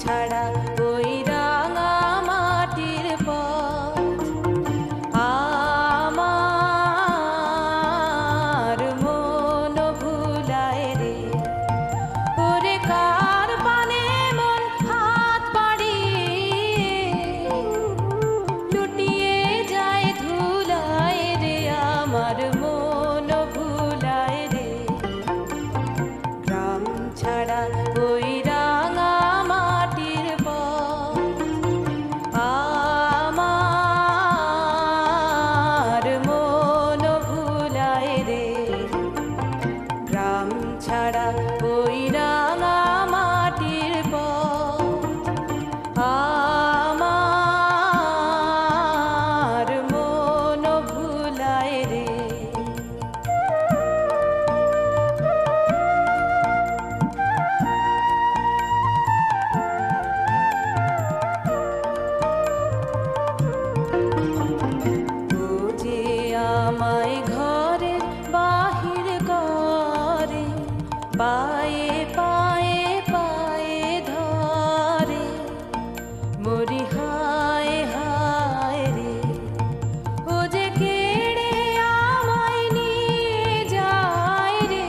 ছাড়া ওই রাঙা মাটির পথ আমার মন ভুলায় রে। ওরে কার পানে মন হাত বাড়িয়ে লুটিয়ে যায় ধুলায় রে, আমার মন ভুলায় রে। গ্রাম ছাড়া ওই রাঙা মাটির পথ আমার মন ভুলায় রে। গ্রাম ছাড়া ওই রাঙা মাটির পথ আমার মন ভুলায় রে। আমায় ঘরের বাহির করে, পায়ে পায়ে পায়ে ধরে, মরি হায় হায় রে। ও যে কেড়ে আমায় নিয়ে যায় রে,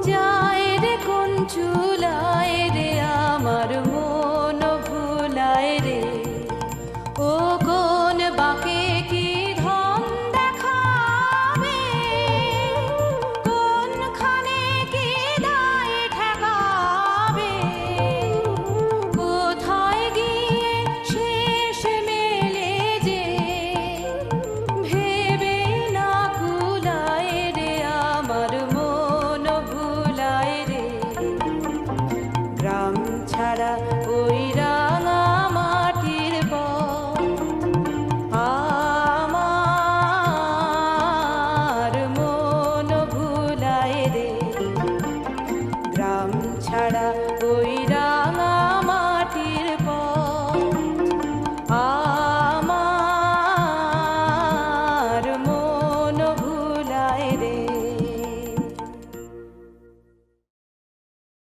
যায় রে কোন চুলায় রে, আমার মন ভুলায় রে। ও কোন বাঁকে কি ধন দেখাবে, কোনখানে কি দায় ঠেকাবে, কোথায় গিয়ে শেষ মেলে যে ভেবে না কুলায় রে, আমার মন ভুলায় রে। গ্রাম ছাড়া ওই রাঙা মাটির পথ আমার মন ভুলায় রে। গ্রাম ছাড়া ওই